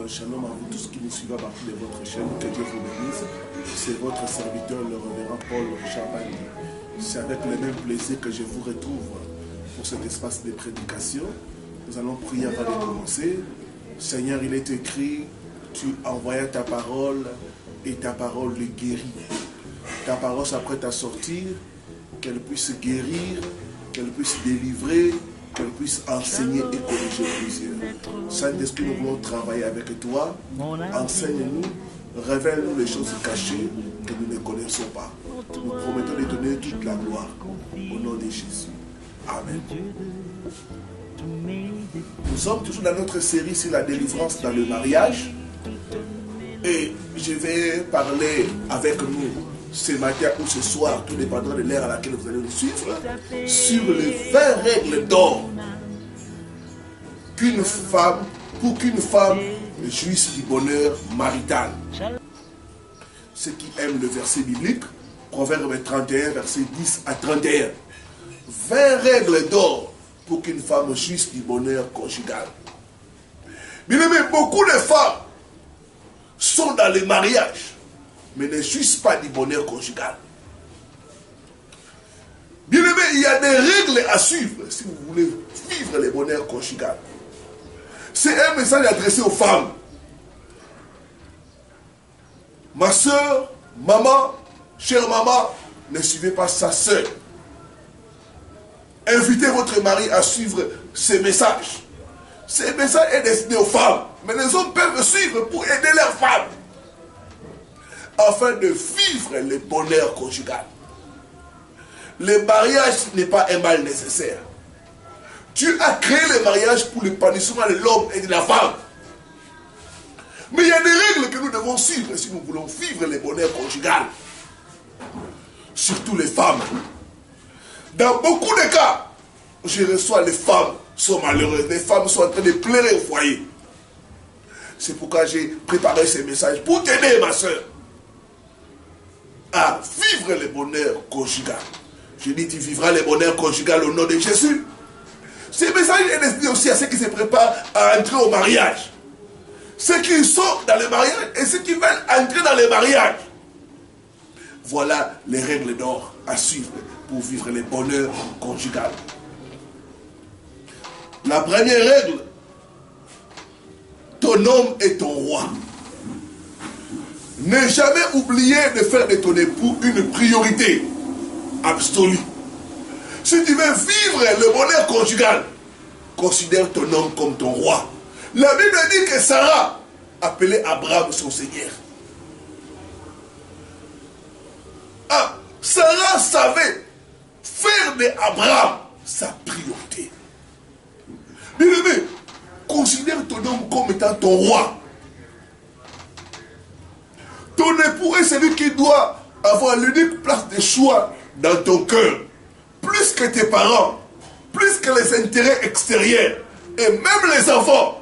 Shalom à vous tous qui nous suivez à partir de votre chaîne. Que Dieu vous bénisse. C'est votre serviteur, le révérend Paul Chabani. C'est avec le même plaisir que je vous retrouve pour cet espace de prédication. Nous allons prier avant de commencer. Seigneur, il est écrit, tu envoyas ta parole et ta parole les guérit. Ta parole s'apprête à sortir, qu'elle puisse guérir, qu'elle puisse délivrer, qu'elle puisse enseigner et corriger plusieurs. Saint-Esprit, nous voulons travailler avec toi. Enseigne-nous, révèle-nous les choses cachées que nous ne connaissons pas. Nous promettons de donner toute la gloire au nom de Jésus. Amen. Nous sommes toujours dans notre série sur la délivrance dans le mariage. Et je vais parler avec nous ce matin ou ce soir, tout dépendant de l'heure à laquelle vous allez nous suivre, sur les 20 règles d'or pour qu'une femme jouisse du bonheur marital. Ceux qui aiment le verset biblique, Proverbe 31, verset 10 à 31. 20 règles d'or pour qu'une femme jouisse du bonheur conjugal. Bien aimé, beaucoup de femmes sont dans le mariage, mais ne jouissent pas du bonheur conjugal. Bien aimé, il y a des règles à suivre si vous voulez vivre le bonheur conjugal. C'est un message adressé aux femmes. Ma soeur, maman, chère maman, ne suivez pas sa soeur. Invitez votre mari à suivre ces messages. Ces messages sont destinés aux femmes, mais les hommes peuvent suivre pour aider leurs femmes afin de vivre le bonheur conjugal. Le mariage n'est pas un mal nécessaire. Dieu a créé le mariage pour l'épanouissement de l'homme et de la femme. Mais il y a des règles que nous devons suivre si nous voulons vivre le bonheur conjugal. Surtout les femmes. Dans beaucoup de cas, je reçois les femmes sont malheureuses. Les femmes sont en train de pleurer au foyer. C'est pourquoi j'ai préparé ce message pour t'aider, ma soeur, à vivre le bonheur conjugal. Je dis, tu vivras le bonheur conjugal au nom de Jésus. Ce message est destiné aussi à ceux qui se préparent à entrer au mariage. Ceux qui sont dans le mariage et ceux qui veulent entrer dans le mariage. Voilà les règles d'or à suivre pour vivre le bonheur conjugal. La première règle, ton homme est ton roi. Ne jamais oublier de faire de ton époux une priorité absolue. Si tu veux vivre le bonheur conjugal, considère ton homme comme ton roi. La Bible dit que Sarah appelait Abraham son Seigneur. Ah, Sarah savait faire d'Abraham sa priorité. Bien-aimé, considère ton homme comme étant ton roi. Ton époux est celui qui doit avoir l'unique place de choix dans ton cœur. Plus que tes parents, plus que les intérêts extérieurs, et même les enfants.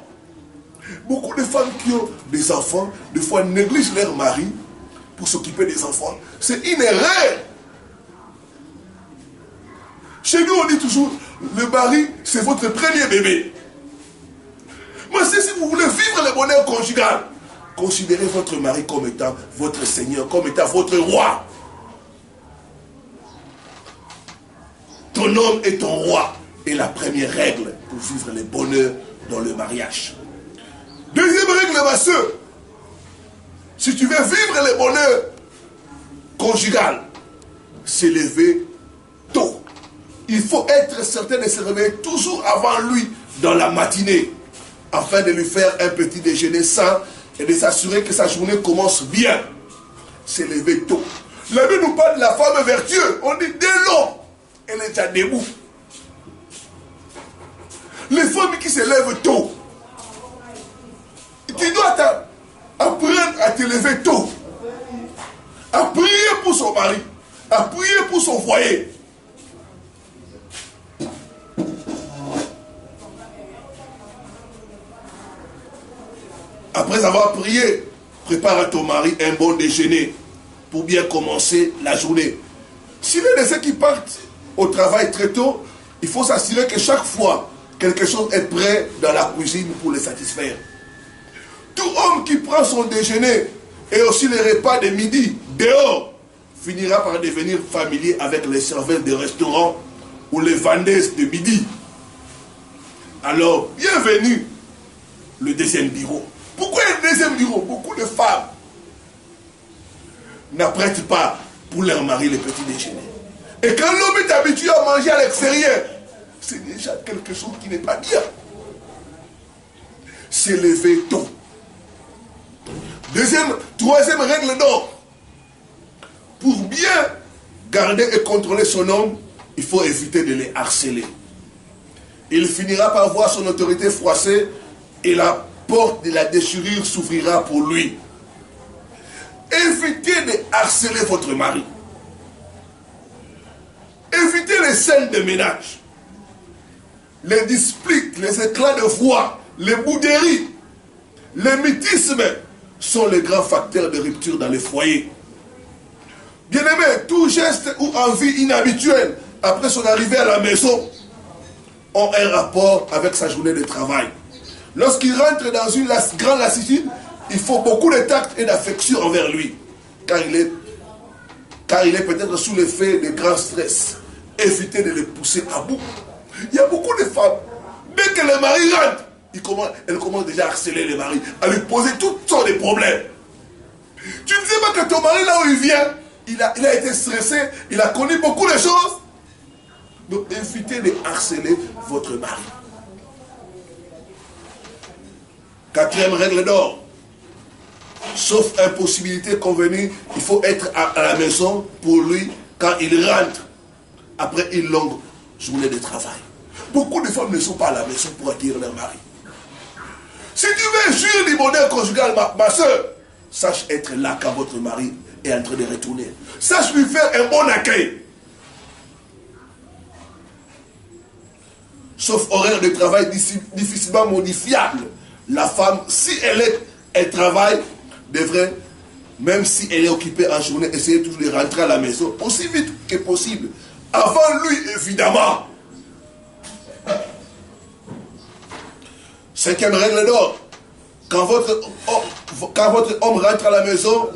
Beaucoup de femmes qui ont des enfants, des fois négligent leur mari pour s'occuper des enfants. C'est une erreur. Chez nous, on dit toujours, le mari, c'est votre premier bébé. Mais si vous voulez vivre le bonheur conjugal, considérez votre mari comme étant votre Seigneur, comme étant votre roi. Ton homme est ton roi. Et la première règle pour vivre le bonheur dans le mariage. Deuxième règle, ma soeur. Si tu veux vivre le bonheur conjugal, c'est lever tôt. Il faut être certain de se réveiller toujours avant lui dans la matinée, afin de lui faire un petit déjeuner sain et de s'assurer que sa journée commence bien. C'est lever tôt. La Bible nous parle de la femme vertueuse. On dit dès l'aube, elle est déjà debout. Les femmes qui se lèvent tôt, tu dois apprendre à te lever tôt, à prier pour son mari, à prier pour son foyer. Après avoir prié, prépare à ton mari un bon déjeuner pour bien commencer la journée. S'il y a de ceux qui partent au travail très tôt, il faut s'assurer que chaque fois, quelque chose est prêt dans la cuisine pour les satisfaire. Tout homme qui prend son déjeuner et aussi les repas de midi dehors finira par devenir familier avec les serveurs de restaurants ou les vendeuses de midi. Alors, bienvenue, le deuxième bureau. Pourquoi le deuxième bureau? Beaucoup de femmes n'apprêtent pas pour leur mari le petit déjeuner. Et quand l'homme est habitué à manger à l'extérieur, c'est déjà quelque chose qui n'est pas bien. C'est lever tôt. Troisième règle d'or. Pour bien garder et contrôler son homme, il faut éviter de les harceler. Il finira par voir son autorité froissée et la porte de la déchirure s'ouvrira pour lui. Évitez de harceler votre mari. Évitez les scènes de ménage, les disputes, les éclats de voix, les bouderies, les mutismes sont les grands facteurs de rupture dans les foyers. Bien-aimé, tout geste ou envie inhabituelle après son arrivée à la maison ont un rapport avec sa journée de travail. Lorsqu'il rentre dans une grande lassitude, il faut beaucoup de tact et d'affection envers lui, car il est peut-être sous l'effet de grands stress. Évitez de le pousser à bout. Il y a beaucoup de femmes, dès que le mari rentre, elles commencent déjà à harceler le mari, à lui poser toutes sortes de problèmes. Tu ne sais pas que ton mari, là où il vient, il a été stressé, il a connu beaucoup de choses. Donc évitez de harceler votre mari. Quatrième règle d'or. Sauf impossibilité convenue, il faut être à la maison pour lui quand il rentre après une longue journée de travail. Beaucoup de femmes ne sont pas à la maison pour accueillir leur mari. Si tu veux jouir du bonheur conjugal, ma soeur, sache être là quand votre mari est en train de retourner. Sache lui faire un bon accueil. Sauf horaire de travail difficilement modifiable, la femme, si elle travaille, devrait, même si elle est occupée en journée, essayer toujours de rentrer à la maison aussi vite que possible. Avant lui, évidemment. Cinquième règle d'or. Quand votre homme rentre à la maison,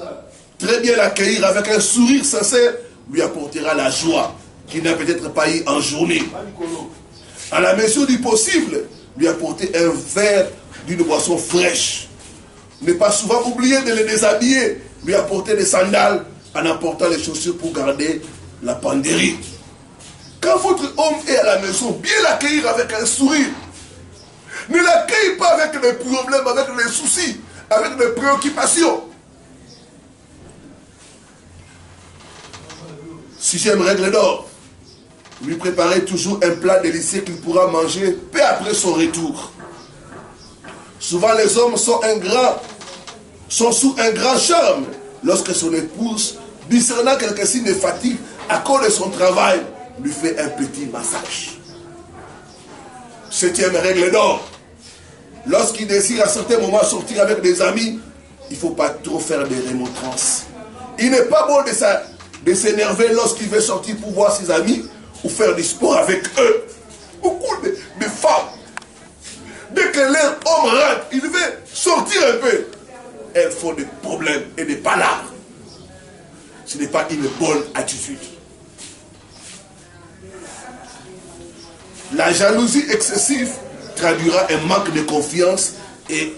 très bien l'accueillir avec un sourire sincère, lui apportera la joie qu'il n'a peut-être pas eu en journée. À la mesure du possible, lui apporter un verre d'une boisson fraîche. Ne pas souvent oublier de le déshabiller, lui apporter des sandales en apportant les chaussures pour garder la penderie. Quand votre homme est à la maison, bien l'accueillir avec un sourire. Ne l'accueille pas avec des problèmes, avec des soucis, avec des préoccupations. Sixième règle d'or. Lui préparer toujours un plat délicieux qu'il pourra manger peu après son retour. Souvent les hommes sont sous un grand charme lorsque son épouse, discernant quelques signes de fatigue à cause de son travail, lui fait un petit massage. Septième règle d'or. Lorsqu'il désire à certains moments sortir avec des amis, il ne faut pas trop faire des remontrances. Il n'est pas bon de s'énerver lorsqu'il veut sortir pour voir ses amis ou faire du sport avec eux. Beaucoup de femmes, dès que leur homme rentre, il veut sortir un peu, elles font des problèmes et des palabres. Ce n'est pas une bonne attitude. La jalousie excessive traduira un manque de confiance et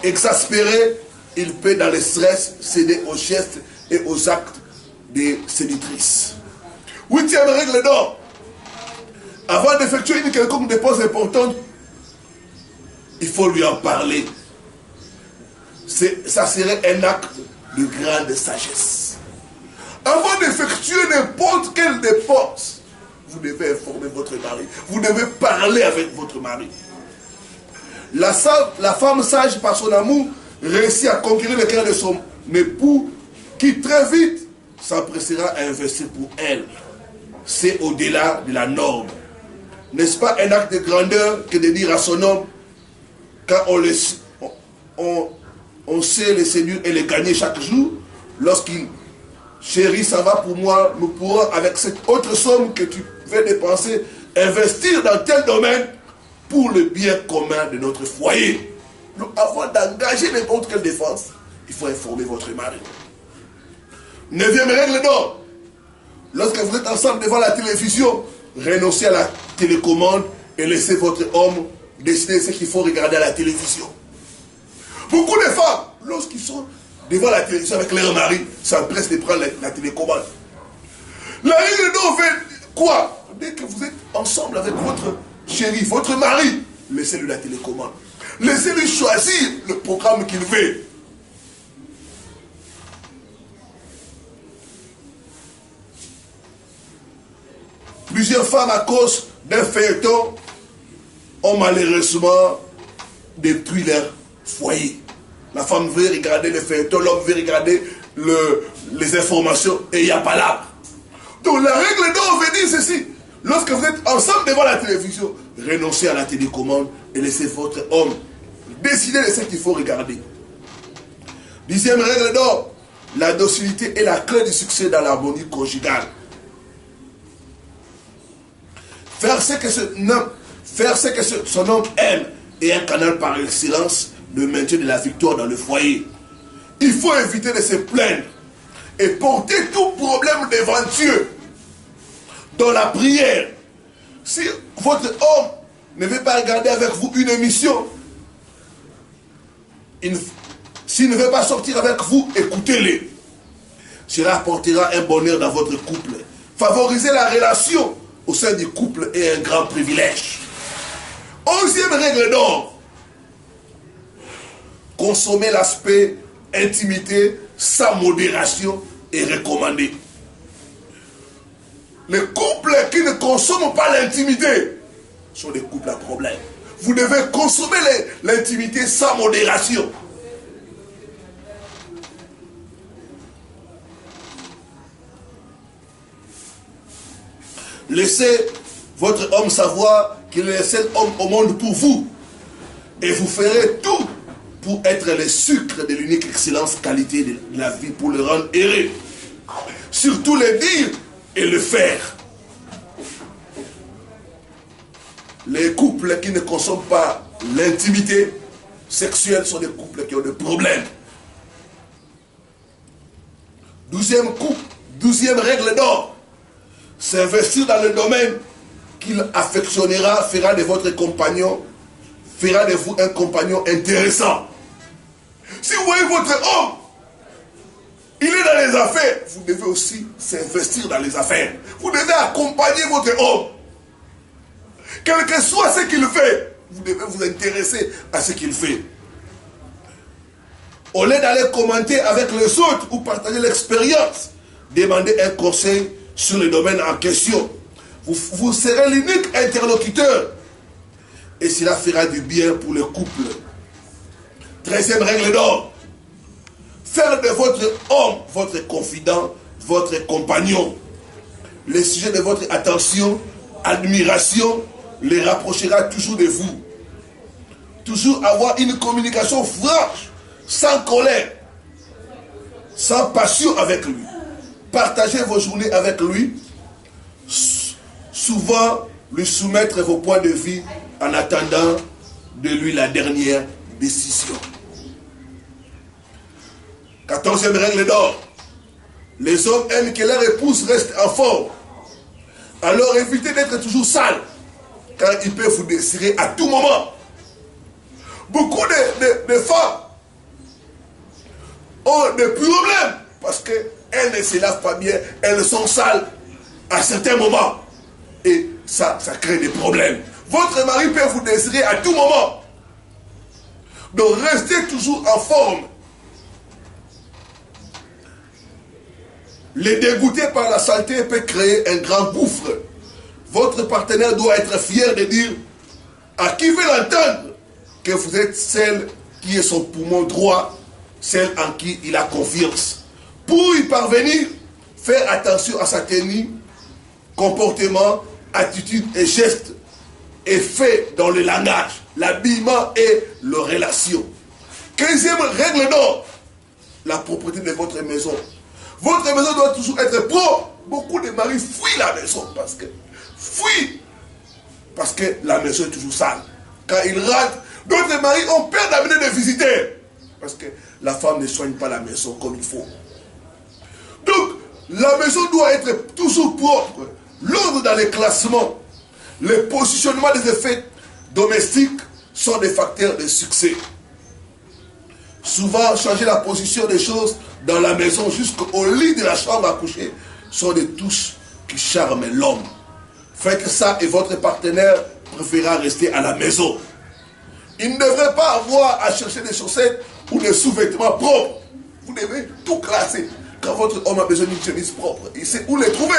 exaspéré, il peut dans le stress céder aux gestes et aux actes des séductrices. Huitième règle d'or. Avant d'effectuer une quelconque dépense importante, il faut lui en parler. Ça serait un acte de grande sagesse. Avant d'effectuer n'importe quelle dépense, vous devez informer votre mari. Vous devez parler avec votre mari. La femme sage par son amour réussit à conquérir le cœur de son époux qui très vite s'empressera à investir pour elle. C'est au-delà de la norme. N'est-ce pas un acte de grandeur que de dire à son homme, quand on sait les séduire et les gagner chaque jour, lorsqu'il chérie, ça va pour moi, nous pourrons avec cette autre somme que tu veux dépenser, investir dans tel domaine pour le bien commun de notre foyer. Donc avant d'engager n'importe quelle défense, il faut informer votre mari. 9e règle d'or. Lorsque vous êtes ensemble devant la télévision, renoncez à la télécommande et laissez votre homme décider ce qu'il faut regarder à la télévision. Beaucoup de femmes, lorsqu'ils sont devant la télévision avec leur mari, s'empressent de prendre la télécommande. La règle d'or fait quoi? Dès que vous êtes ensemble avec votre chéri, votre mari, laissez-lui la télécommande. Laissez-lui choisir le programme qu'il veut. Plusieurs femmes, à cause d'un feuilleton, ont malheureusement détruit leur foyer. La femme veut regarder le feuilleton, l'homme veut regarder les informations et il n'y a pas l'arbre. Donc la règle d'or veut dire ceci. Lorsque vous êtes ensemble devant la télévision, renoncez à la télécommande et laissez votre homme décider de ce qu'il faut regarder. 10e règle d'or, la docilité est la clé du succès dans l'harmonie conjugale. Faire ce que son homme aime est un canal par excellence de maintien de la victoire dans le foyer. Il faut éviter de se plaindre et porter tout problème devant Dieu dans la prière. Si votre homme ne veut pas regarder avec vous une émission, s'il ne veut pas sortir avec vous, écoutez-le. Cela apportera un bonheur dans votre couple. Favoriser la relation au sein du couple est un grand privilège. 11e règle d'or. Consommer l'aspect intimité sans modération est recommandé. Les couples qui ne consomment pas l'intimité sont des couples à problème. Vous devez consommer l'intimité sans modération. Laissez votre homme savoir qu'il est le seul homme au monde pour vous. Et vous ferez tout pour être le sucre de l'unique excellence qualité de la vie, pour le rendre heureux. Surtout le dire et le faire. Les couples qui ne consomment pas l'intimité sexuelle sont des couples qui ont des problèmes. 12e règle d'or. S'investir dans le domaine qu'il affectionnera fera de votre compagnon, fera de vous un compagnon intéressant. Si vous voyez votre homme, il est dans les affaires, vous devez aussi s'investir dans les affaires. Vous devez accompagner votre homme. Quel que soit ce qu'il fait, vous devez vous intéresser à ce qu'il fait. Au lieu d'aller commenter avec les autres ou partager l'expérience, demandez un conseil sur le domaine en question. Vous serez l'unique interlocuteur. Et cela fera du bien pour le couple. 13e règle d'or. Faire de votre homme votre confident, votre compagnon. Le sujet de votre attention, admiration, les rapprochera toujours de vous. Toujours avoir une communication franche, sans colère, sans passion avec lui. Partagez vos journées avec lui. Souvent, lui soumettre vos points de vue en attendant de lui la dernière décision. 14e règle d'or. Les hommes aiment que leur épouse reste en forme. Alors évitez d'être toujours sale, car il peut vous désirer à tout moment. Beaucoup de femmes ont des problèmes parce qu'elles ne se lavent pas bien, elles sont sales à certains moments. Et ça crée des problèmes. Votre mari peut vous désirer à tout moment. Donc restez toujours en forme. Les dégoûter par la saleté peut créer un grand gouffre. Votre partenaire doit être fier de dire à qui veut l'entendre que vous êtes celle qui est son poumon droit, celle en qui il a confiance. Pour y parvenir, faire attention à sa tenue, comportement, attitude et gestes, et fait dans le langage, l'habillement et les relations. 15e règle d'or, la propreté de votre maison. Votre maison doit toujours être propre. Beaucoup de maris fuient la maison parce que la maison est toujours sale. Quand ils rentrent, D'autres maris ont peur d'amener des visiteurs. Parce que la femme ne soigne pas la maison comme il faut. Donc, la maison doit être toujours propre. L'ordre dans les classements, le positionnement des effets domestiques sont des facteurs de succès. Souvent, changer la position des choses dans la maison jusqu'au lit de la chambre à coucher sont des touches qui charment l'homme. Faites ça et votre partenaire préférera rester à la maison. Il ne devrait pas avoir à chercher des chaussettes ou des sous-vêtements propres. Vous devez tout classer. Quand votre homme a besoin d'une chemise propre, il sait où les trouver.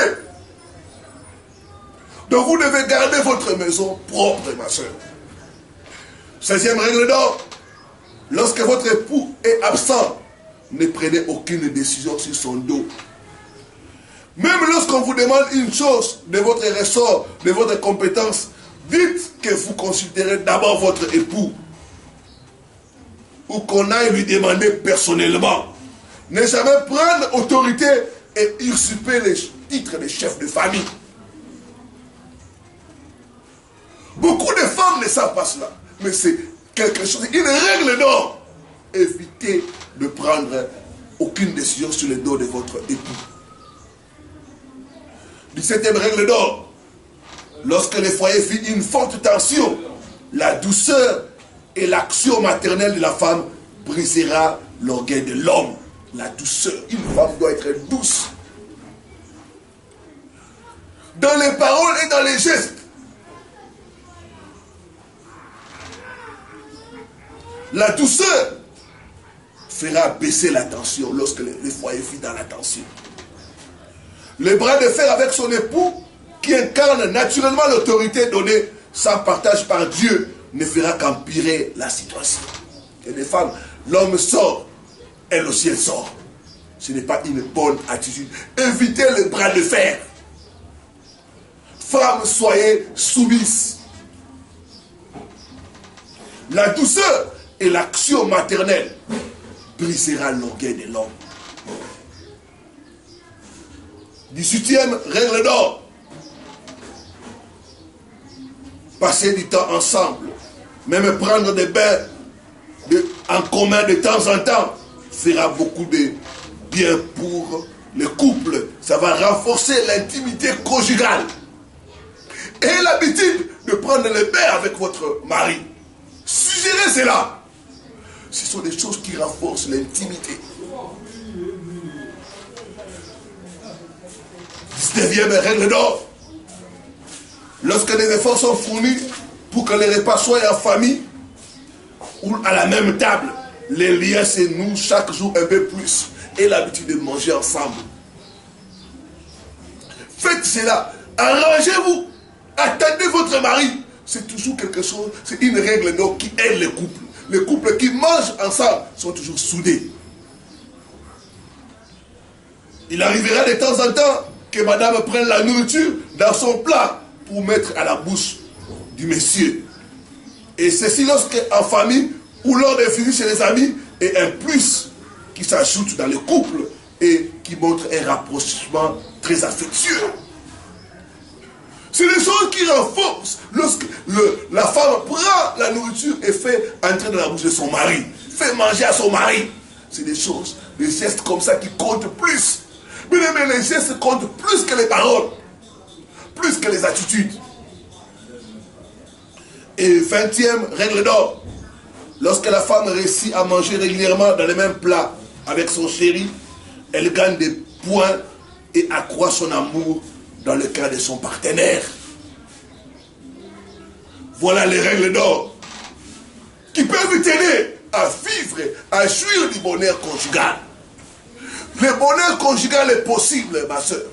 Donc vous devez garder votre maison propre, ma soeur. 16e règle d'or. Lorsque votre époux est absent, ne prenez aucune décision sur son dos. Même lorsqu'on vous demande une chose de votre ressort, de votre compétence, dites que vous considérez d'abord votre époux. Ou qu'on aille lui demander personnellement. Ne jamais prendre autorité et usurper les titres de chef de famille. Beaucoup de femmes ne savent pas cela. Mais c'est quelque chose, une règle d'or. Évitez de prendre aucune décision sur le dos de votre époux. 17e règle d'or. Lorsque le foyer vit une forte tension, la douceur et l'action maternelle de la femme brisera l'orgueil de l'homme. La douceur. Une femme doit être douce. Dans les paroles et dans les gestes. La douceur fera baisser la tension lorsque le foyer vit dans la tension. Le bras de fer avec son époux, qui incarne naturellement l'autorité donnée sans partage par Dieu, ne fera qu'empirer la situation. Et les femmes, l'homme sort, elle aussi elle sort. Ce n'est pas une bonne attitude. Évitez le bras de fer. Femmes, soyez soumises. La douceur et l'action maternelle brisera l'orgueil de l'homme. 18e règle d'or. Passer du temps ensemble, même prendre des bains en commun de temps en temps, fera beaucoup de bien pour le couple. Ça va renforcer l'intimité conjugale. Et l'habitude de prendre les bains avec votre mari. Suggérez cela. Ce sont des choses qui renforcent l'intimité. 19e règle d'or. Lorsque des efforts sont fournis pour que les repas soient en famille ou à la même table, les liens se nouent chaque jour un peu plus et l'habitude de manger ensemble. Faites cela. Arrangez-vous. Attendez votre mari. C'est toujours quelque chose, c'est une règle d'or qui aide les couples. Les couples qui mangent ensemble sont toujours soudés. Il arrivera de temps en temps que madame prenne la nourriture dans son plat pour mettre à la bouche du monsieur. Et ceci lorsque en famille ou lors des visites chez les amis est un plus qui s'ajoute dans le couple et qui montre un rapprochement très affectueux. C'est des choses qui renforcent lorsque la femme prend la nourriture et fait entrer dans la bouche de son mari, fait manger à son mari. C'est des choses, des gestes comme ça qui comptent plus. Mais les gestes comptent plus que les paroles, plus que les attitudes. Et 20e règle d'or. Lorsque la femme réussit à manger régulièrement dans les mêmes plats avec son chéri, elle gagne des points et accroît son amour dans le cas de son partenaire. Voilà les règles d'or qui peuvent t'aider à vivre, à jouir du bonheur conjugal. Le bonheur conjugal est possible, ma soeur,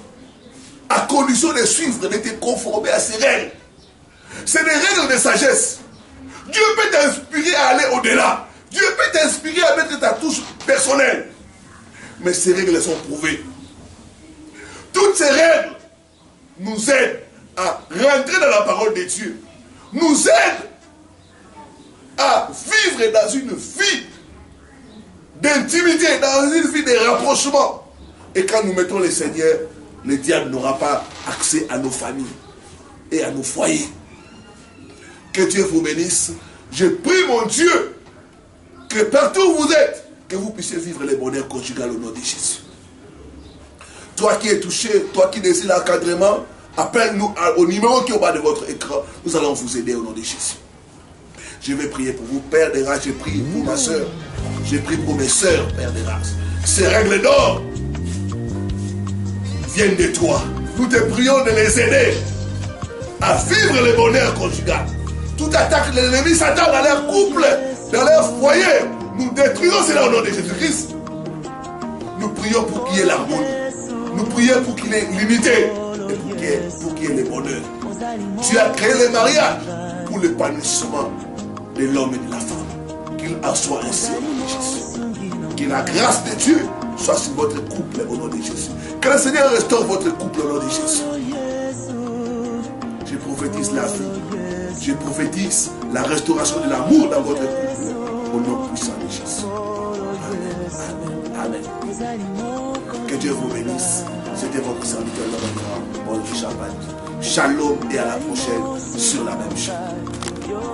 à condition de suivre, de te conformer à ces règles. C'est des règles de sagesse. Dieu peut t'inspirer à aller au-delà. Dieu peut t'inspirer à mettre ta touche personnelle. Mais ces règles sont prouvées. Toutes ces règles nous aident à rentrer dans la parole de Dieu. Nous aident à vivre dans une vie d'intimité, dans une vie de rapprochement. Et quand nous mettons le Seigneur, le diable n'aura pas accès à nos familles et à nos foyers. Que Dieu vous bénisse. Je prie mon Dieu que partout où vous êtes, que vous puissiez vivre les bonheurs conjugal au nom de Jésus. Toi qui es touché, toi qui désires l'encadrement, appelle-nous au numéro qui est au bas de votre écran. Nous allons vous aider au nom de Jésus. Je vais prier pour vous, Père des races. Je prie pour ma soeur. Je prie pour mes soeurs, Père des races. Ces règles d'or viennent de toi. Nous te prions de les aider à vivre le bonheur conjugal. Toute attaque de l'ennemi s'attend dans leur couple, dans leur foyer. Nous détruisons cela au nom de Jésus-Christ. Nous prions pour qu'il y ait l'harmonie. Nous prions pour qu'il y ait l'unité et pour qu'il y ait le bonheur. Tu as créé le mariage pour l'épanouissement de l'homme et de la femme. Qu'il en soit ainsi au nom de Jésus. Que la grâce de Dieu soit sur votre couple au nom de Jésus. Que le Seigneur restaure votre couple au nom de Jésus. Je prophétise la vie. Je prophétise la restauration de l'amour dans votre couple au nom puissant de Jésus. Amen. Amen. Que Dieu vous bénisse. C'était votre serviteur, le Paul Richard Bandi. Shalom et à la prochaine sur la même chaîne.